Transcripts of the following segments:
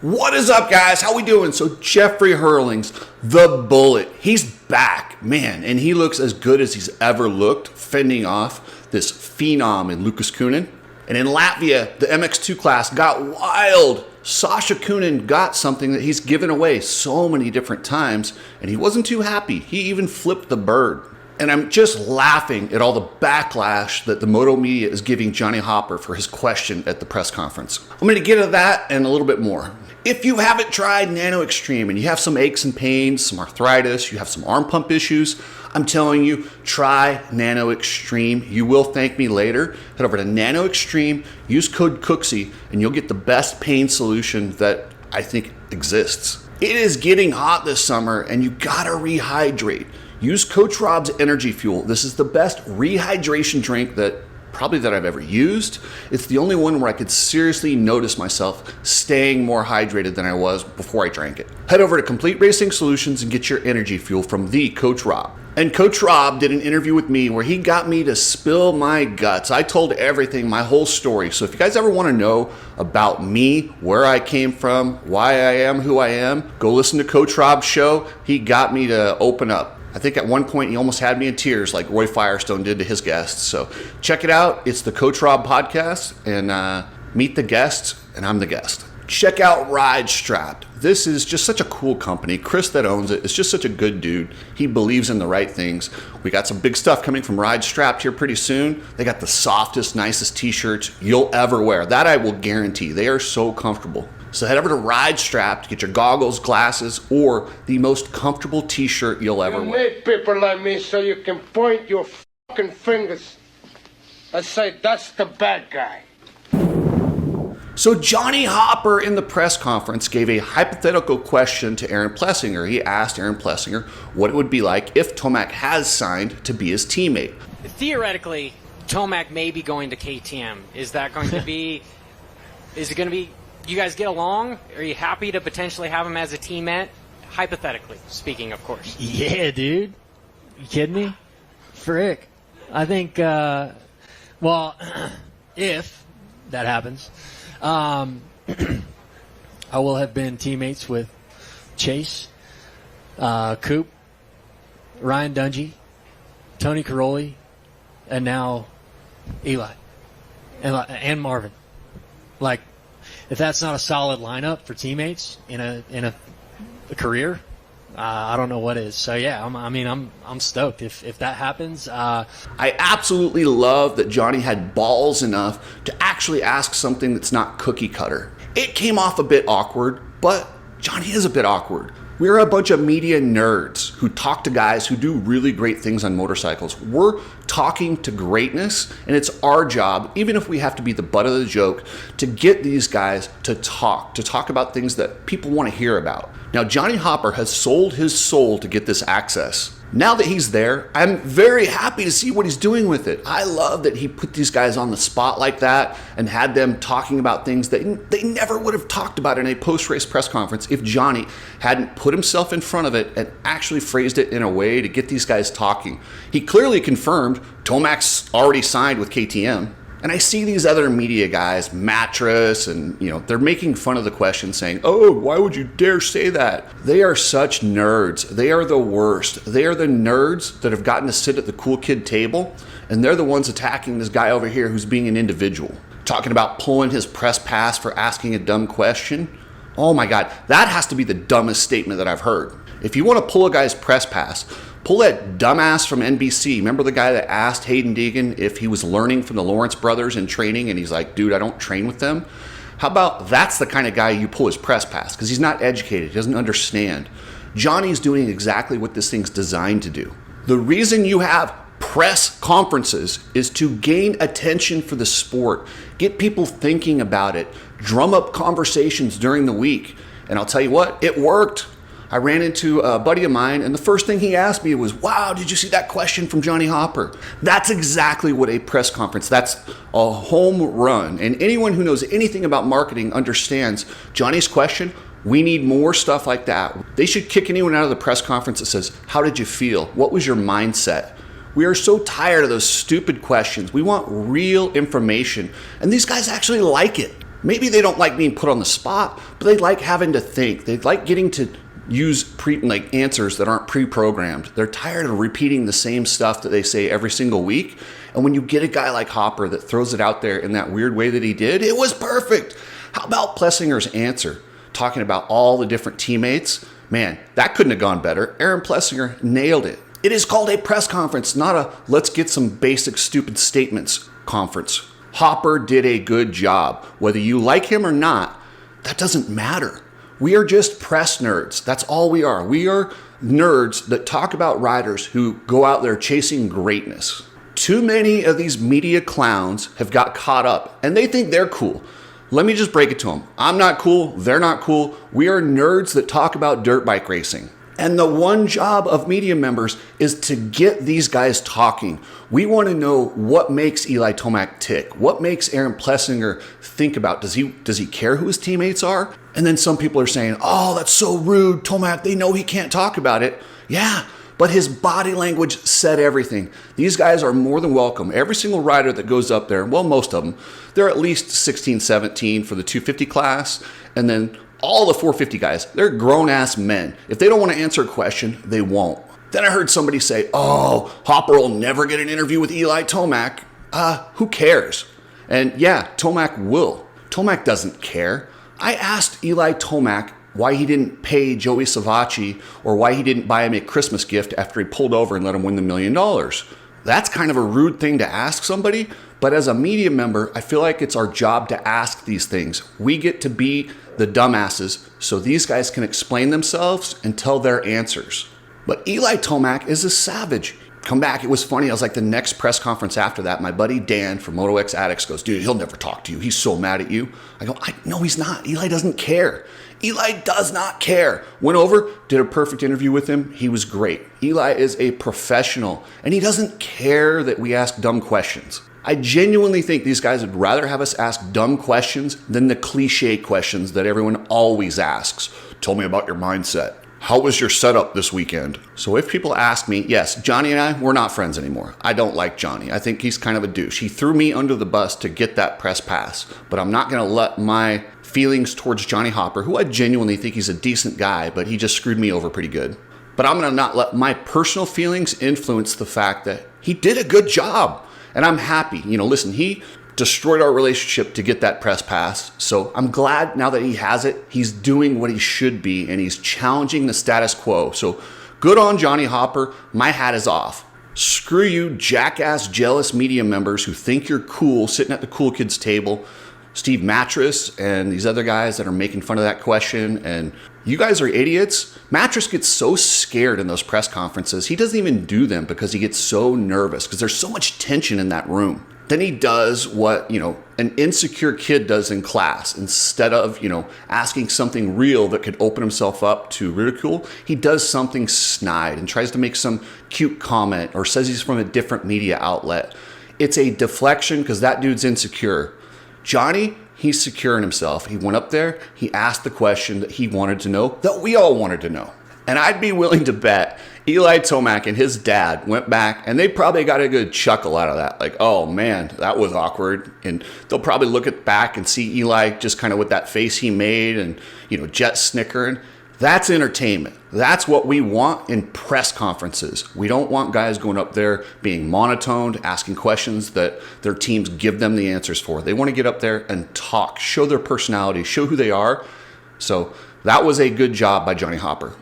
What is up, guys? How we doing? So Jeffrey Herlings, the Bullet, he's back, man, and he looks as good as he's ever looked, fending off this phenom in Lucas Coenen. And in Latvia, the MX2 class got wild. Sasha Coenen got something that he's given away so many different times, and he wasn't too happy. He even flipped the bird. And I'm just laughing at all the backlash that the moto media is giving Johnny Hopper for his question at the press conference. I'm going to get into that and a little bit more. If you haven't tried Nano Extreme and you have some aches and pains, some arthritis, you have some arm pump issues, I'm telling you, try Nano Extreme. You will thank me later. Head over to Nano Extreme, use code Cooksey, and you'll get the best pain solution that I think exists. It is getting hot this summer and you gotta rehydrate. Use Coach Rob's Energy Fuel. This is the best rehydration drink that I've ever used. It's the only one where I could seriously notice myself staying more hydrated than I was before I drank it. Head over to Complete Racing Solutions and get your energy fuel from the Coach Rob. And Coach Rob did an interview with me where he got me to spill my guts. I told everything, my whole story. So if you guys ever want to know about me, where I came from, why I am who I am, go listen to Coach Rob's show. He got me to open up. I think at one point he almost had me in tears like Roy Firestone did to his guests. So check it out. It's the Coach Rob podcast, and meet the guests, and I'm the guest. Check out Ride Strapped. This is just such a cool company. Chris that owns it is just such a good dude. He believes in the right things. We got some big stuff coming from Ride Strapped here pretty soon. They got the softest, nicest t-shirts you'll ever wear. That I will guarantee. They are so comfortable. So head over to Ride Strapped to get your goggles, glasses, or the most comfortable t-shirt you'll ever wear. You need people like me so you can point your fucking fingers and say, that's the bad guy. So Johnny Hopper in the press conference gave a hypothetical question to Aaron Plessinger. He asked Aaron Plessinger what it would be like if Tomac has signed to be his teammate. Theoretically, Tomac may be going to KTM. Is that going to be, is it going to be, you guys get along? Are you happy to potentially have him as a teammate? Hypothetically speaking, of course. Yeah, dude. You kidding me? Frick. I think, well, if that happens, I will have been teammates with Chase, Coop, Ryan Dungey, Tony Caroli, and now Eli and Marvin. Like, if that's not a solid lineup for teammates in a career, I don't know what is. So yeah, I'm stoked if that happens. I absolutely love that Johnny had balls enough to actually ask something that's not cookie cutter. It came off a bit awkward, but Johnny is a bit awkward. We're a bunch of media nerds who talk to guys who do really great things on motorcycles. We're talking to greatness, and it's our job, even if we have to be the butt of the joke, to get these guys to talk about things that people want to hear about. Now, Johnny Hopper has sold his soul to get this access. Now that he's there, I'm very happy to see what he's doing with it. I love that he put these guys on the spot like that and had them talking about things that they never would have talked about in a post-race press conference if Johnny hadn't put himself in front of it and actually phrased it in a way to get these guys talking. He clearly confirmed Tomac's already signed with KTM. And I see these other media guys, Mattress, and they're making fun of the question saying, oh, why would you dare say that? They are such nerds. They are the worst. They are the nerds that have gotten to sit at the cool kid table, and they're the ones attacking this guy over here who's being an individual. Talking about pulling his press pass for asking a dumb question. Oh my God, that has to be the dumbest statement that I've heard. If you want to pull a guy's press pass, pull that dumbass from NBC. Remember the guy that asked Hayden Deegan if he was learning from the Lawrence brothers in training, and he's like, dude, I don't train with them? How about that's the kind of guy you pull his press pass, because he's not educated, he doesn't understand. Johnny's doing exactly what this thing's designed to do. The reason you have press conferences is to gain attention for the sport, get people thinking about it, drum up conversations during the week. And I'll tell you what, it worked. I ran into a buddy of mine, and the first thing he asked me was, wow, did you see that question from Johnny Hopper? That's exactly what a press conference, that's a home run. And anyone who knows anything about marketing understands Johnny's question. We need more stuff like that. They should kick anyone out of the press conference that says, how did you feel? What was your mindset? We are so tired of those stupid questions. We want real information, and these guys actually like it. Maybe they don't like being put on the spot, but they like having to think. They like getting to use answers that aren't pre-programmed. They're tired of repeating the same stuff that they say every single week. And when you get a guy like Hopper that throws it out there in that weird way that he did, it was perfect. How about Plessinger's answer, talking about all the different teammates? Man, that couldn't have gone better. Aaron Plessinger nailed it. It is called a press conference, not a let's get some basic stupid statements conference. Hopper did a good job. Whether you like him or not, that doesn't matter. We are just press nerds. That's all we are. We are nerds that talk about riders who go out there chasing greatness. Too many of these media clowns have got caught up and they think they're cool. Let me just break it to them. I'm not cool. They're not cool. We are nerds that talk about dirt bike racing. And the one job of media members is to get these guys talking. We want to know what makes Eli Tomac tick. What makes Aaron Plessinger think about? Does he care who his teammates are? And then some people are saying, oh, that's so rude. Tomac, they know he can't talk about it. Yeah, but his body language said everything. These guys are more than welcome. Every single rider that goes up there, well, most of them, they're at least 16, 17 for the 250 class. And then all the 450 guys, they're grown-ass men. If they don't want to answer a question, they won't. Then I heard somebody say, oh, Hopper will never get an interview with Eli Tomac. Who cares? And yeah, Tomac will. Tomac doesn't care. I asked Eli Tomac why he didn't pay Joey Savacci or why he didn't buy him a Christmas gift after he pulled over and let him win the $1 million. That's kind of a rude thing to ask somebody, but as a media member, I feel like it's our job to ask these things. We get to be the dumbasses so these guys can explain themselves and tell their answers. But Eli Tomac is a savage. Come back, it was funny. I was like, the next press conference after that, my buddy Dan from Moto X Addicts goes, dude, he'll never talk to you. He's so mad at you. I go, no, he's not. Eli doesn't care. Eli does not care. Went over, did a perfect interview with him. He was great. Eli is a professional, and he doesn't care that we ask dumb questions. I genuinely think these guys would rather have us ask dumb questions than the cliche questions that everyone always asks. Tell me about your mindset. How was your setup this weekend? So if people ask me, yes, Johnny and I, we're not friends anymore. I don't like Johnny. I think he's kind of a douche. He threw me under the bus to get that press pass, but I'm not going to let my feelings towards Johnny Hopper, who I genuinely think he's a decent guy, but he just screwed me over pretty good. But I'm going to not let my personal feelings influence the fact that he did a good job. And I'm happy. Listen, he destroyed our relationship to get that press pass. So I'm glad now that he has it, he's doing what he should be and he's challenging the status quo. So good on Johnny Hopper. My hat is off. Screw you, jackass, jealous media members who think you're cool sitting at the cool kids table. Steve Mattress and these other guys that are making fun of that question. And you guys are idiots. Mattress gets so scared in those press conferences. He doesn't even do them because he gets so nervous because there's so much tension in that room. Then he does what, an insecure kid does in class. Instead of, asking something real that could open himself up to ridicule, he does something snide and tries to make some cute comment or says he's from a different media outlet. It's a deflection because that dude's insecure. Johnny, he's secure in himself. He went up there, he asked the question that he wanted to know, that we all wanted to know. And I'd be willing to bet Eli Tomac and his dad went back and they probably got a good chuckle out of that. Like, oh man, that was awkward. And they'll probably look at back and see Eli just kind of with that face he made and, jet snickering. That's entertainment. That's what we want in press conferences. We don't want guys going up there being monotoned, asking questions that their teams give them the answers for. They want to get up there and talk, show their personality, show who they are. So that was a good job by Johnny Hopper.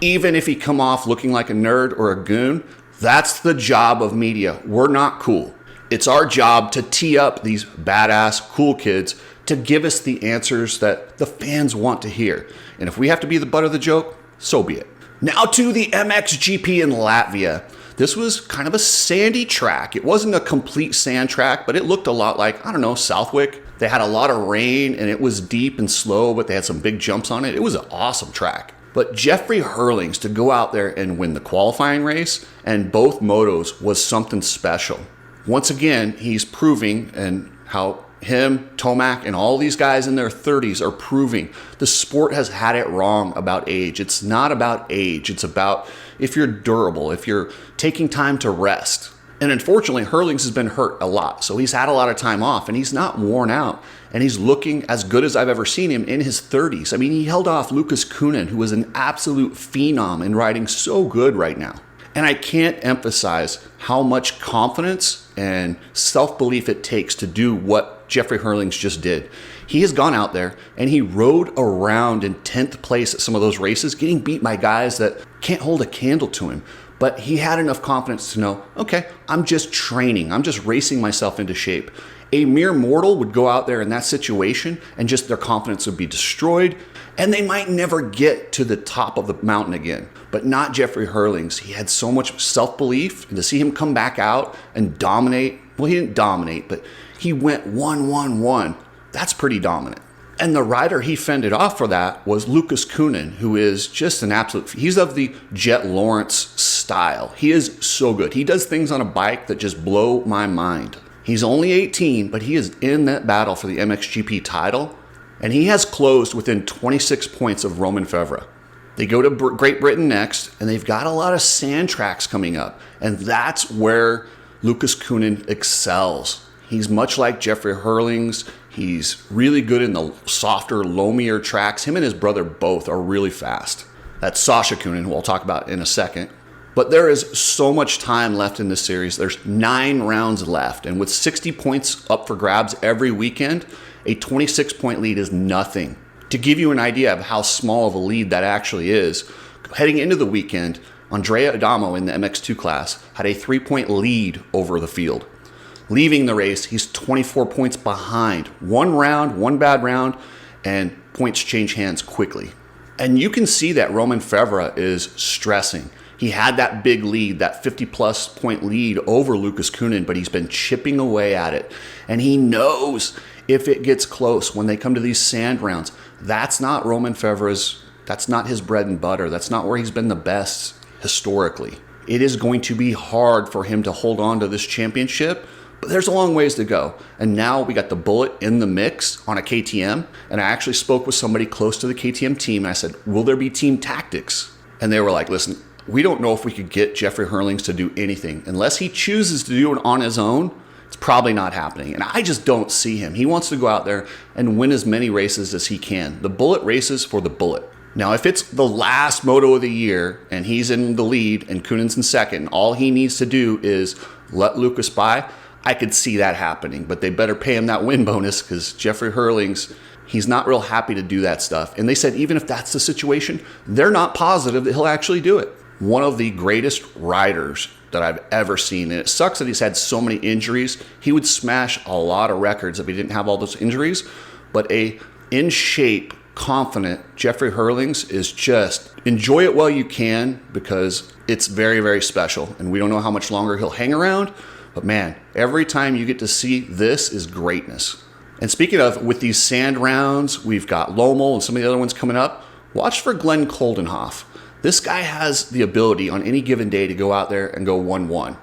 Even if he come off looking like a nerd or a goon, that's the job of media. We're not cool. It's our job to tee up these badass, cool kids to give us the answers that the fans want to hear. And if we have to be the butt of the joke, so be it. Now to the MXGP in Latvia. This was kind of a sandy track. It wasn't a complete sand track, but it looked a lot like, Southwick. They had a lot of rain and it was deep and slow, but they had some big jumps on it. It was an awesome track. But Jeffrey Herlings to go out there and win the qualifying race and both motos was something special. Once again, he's proving and how him, Tomac, and all these guys in their 30s are proving the sport has had it wrong about age. It's not about age. It's about if you're durable, if you're taking time to rest. And unfortunately, Herlings has been hurt a lot. So he's had a lot of time off and he's not worn out. And he's looking as good as I've ever seen him in his 30s. I mean, he held off Lucas Coenen, who was an absolute phenom and riding so good right now. And I can't emphasize how much confidence and self-belief it takes to do what Jeffrey Herlings just did. He has gone out there and he rode around in 10th place at some of those races, getting beat by guys that can't hold a candle to him. But he had enough confidence to know, okay, I'm just training. I'm just racing myself into shape. A mere mortal would go out there in that situation and just their confidence would be destroyed and they might never get to the top of the mountain again. But not Jeffrey Herlings. He had so much self-belief, and to see him come back out and dominate, well, he didn't dominate, but he went 1-1-1. That's pretty dominant. And the rider he fended off for that was Lucas Coenen, who is just an absolute, he's of the Jet Lawrence style. He is so good. He does things on a bike that just blow my mind. He's only 18, but he is in that battle for the MXGP title, and he has closed within 26 points of Romain Febvre. They go to Great Britain next, and they've got a lot of sand tracks coming up, and that's where Lucas Coenen excels. He's much like Jeffrey Herlings. He's really good in the softer, loamier tracks. Him and his brother both are really fast. That's Sasha Coenen, who I'll talk about in a second. But there is so much time left in this series. There's 9 rounds left, and with 60 points up for grabs every weekend, a 26-point lead is nothing. To give you an idea of how small of a lead that actually is, heading into the weekend, Andrea Adamo in the MX2 class had a 3-point lead over the field. Leaving the race, he's 24 points behind. One round, one bad round, and points change hands quickly. And you can see that Romain Febvre is stressing. He had that big lead, that 50-plus point lead over Lucas Coenen, but he's been chipping away at it. And he knows if it gets close when they come to these sand rounds, that's not Romain Febvre's, that's not his bread and butter. That's not where he's been the best historically. It is going to be hard for him to hold on to this championship, but there's a long ways to go. And now we got the Bullet in the mix on a KTM. And I actually spoke with somebody close to the KTM team. And I said, will there be team tactics? And they were like, listen, we don't know if we could get Jeffrey Herlings to do anything. Unless he chooses to do it on his own, it's probably not happening. And I just don't see him. He wants to go out there and win as many races as he can. The Bullet races for the Bullet. Now, if it's the last moto of the year and he's in the lead and Coenen's in second, all he needs to do is let Lucas by, I could see that happening. But they better pay him that win bonus because Jeffrey Herlings, he's not real happy to do that stuff. And they said even if that's the situation, they're not positive that he'll actually do it. One of the greatest riders that I've ever seen. And it sucks that he's had so many injuries. He would smash a lot of records if he didn't have all those injuries. But a in shape, confident Jeffrey Herlings is just enjoy it while you can because it's very, very special. And we don't know how much longer he'll hang around. But man, every time you get to see this is greatness. And speaking of, with these sand rounds, we've got Lommel and some of the other ones coming up. Watch for Glenn Coldenhoff. This guy has the ability on any given day to go out there and go 1-1.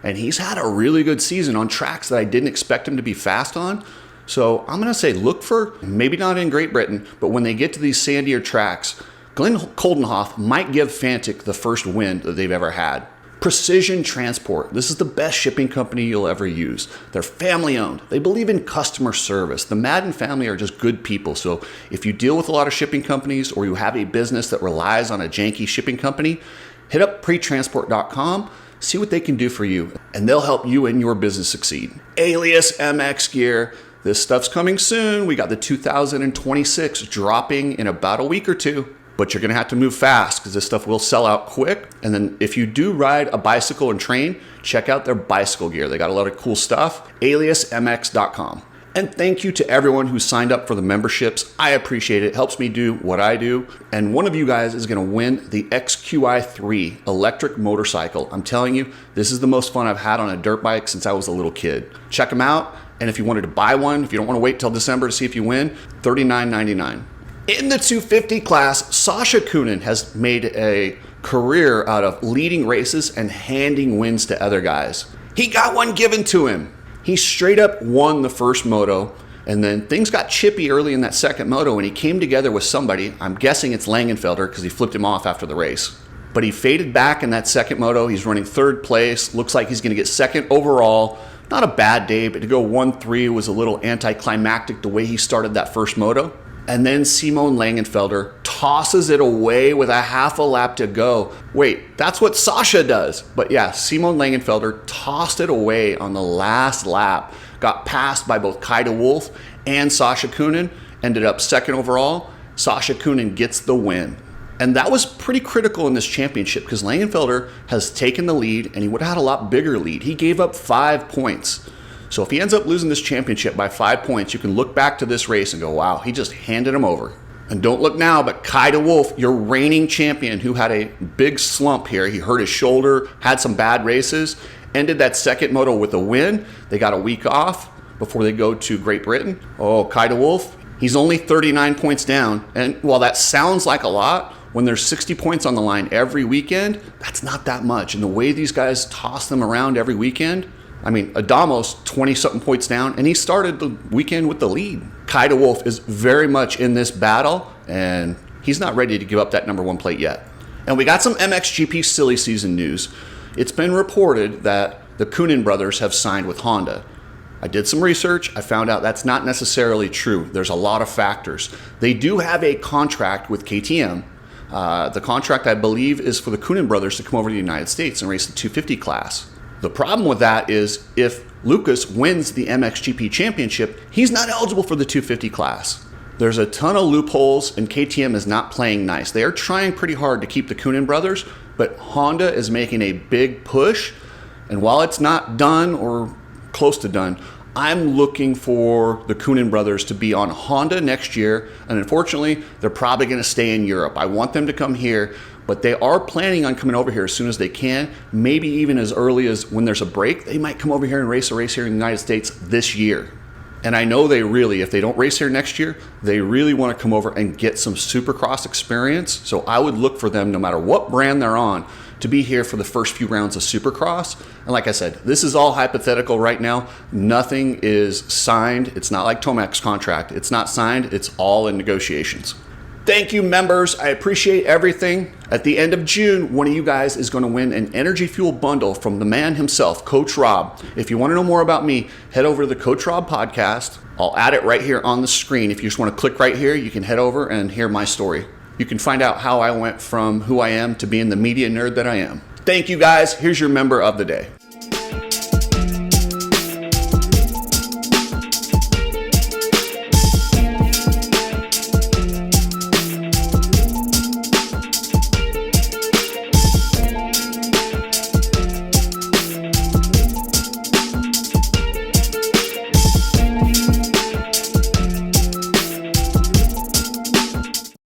And he's had a really good season on tracks that I didn't expect him to be fast on. So I'm going to say look for, maybe not in Great Britain, but when they get to these sandier tracks, Glenn Coldenhoff might give Fantic the first win that they've ever had. Precision Transport. This is the best shipping company you'll ever use. They're family owned. They believe in customer service. The Madden family are just good people. So if you deal with a lot of shipping companies or you have a business that relies on a janky shipping company, hit up pretransport.com, see what they can do for you, and they'll help you and your business succeed. Alias MX Gear. This stuff's coming soon. We got the 2026 dropping in about a week or two. But you're going to have to move fast because this stuff will sell out quick. And then if you do ride a bicycle and train, check out their bicycle gear. They got a lot of cool stuff. aliasmx.com. And thank you to everyone who signed up for the memberships. I appreciate it. It helps me do what I do. And one of you guys is going to win the XQi3 electric motorcycle. I'm telling you, this is the most fun I've had on a dirt bike since I was a little kid. Check them out. And if you wanted to buy one, if you don't want to wait till December to see if you win, $39.99. In the 250 class, Sasha Coenen has made a career out of leading races and handing wins to other guys. He got one given to him. He straight up won the first moto, and then things got chippy early in that second moto, and he came together with somebody. I'm guessing it's Langenfelder because he flipped him off after the race. but he faded back in that second moto. He's running third place. Looks like he's going to get second overall. Not a bad day, but to go 1-3 was a little anticlimactic the way he started that first moto. And then Simon Langenfelder tosses it away with a half a lap to go. Wait, that's what Sasha does. But yeah, Simon Langenfelder tossed it away on the last lap. Got passed by both Kai de Wolf and Sasha Coenen. Ended up second overall. Sasha Coenen gets the win. And that was pretty critical in this championship because Langenfelder has taken the lead and he would have had a lot bigger lead. He gave up 5 points. So if he ends up losing this championship by 5 points, you can look back to this race and go, wow, he just handed him over. And don't look now, but Kai de Wolf, your reigning champion who had a big slump here. He hurt his shoulder, had some bad races, ended that second moto with a win. They got a week off before they go to Great Britain. Oh, Kai de Wolf, he's only 39 points down. And while that sounds like a lot, when there's 60 points on the line every weekend, that's not that much. And the way these guys toss them around every weekend, I mean, Adamos, 20-something points down, and he started the weekend with the lead. Kai de Wolf is very much in this battle, and he's not ready to give up that number 1 plate yet. And we got some MXGP silly season news. It's been reported that the Coenen brothers have signed with Honda. I did some research. I found out that's not necessarily true. There's a lot of factors. They do have a contract with KTM. The contract, I believe, is for the Coenen brothers to come over to the United States and race the 250 class. The problem with that is if Lucas wins the MXGP championship, he's not eligible for the 250 class. There's a ton of loopholes, and KTM is not playing nice. They are trying pretty hard to keep the Coenen brothers, but Honda is making a big push. And while it's not done or close to done, I'm looking for the Coenen brothers to be on Honda next year. And unfortunately, they're probably going to stay in Europe. I want them to come here, but they are planning on coming over here as soon as they can, maybe even as early as when there's a break. They might come over here and race a race here in the United States this year. And I know they really, if they don't race here next year, they really want to come over and get some Supercross experience. So I would look for them, no matter what brand they're on, to be here for the first few rounds of Supercross. And like I said, this is all hypothetical right now. Nothing is signed. It's not like Tomac's contract. It's not signed. It's all in negotiations. Thank you, members. I appreciate everything. At the end of June, one of you guys is going to win an Energy Fuel bundle from the man himself, Coach Rob. If you want to know more about me, head over to the Coach Rob podcast. I'll add it right here on the screen. If you just want to click right here, you can head over and hear my story. You can find out how I went from who I am to being the media nerd that I am. Thank you, guys. Here's your member of the day.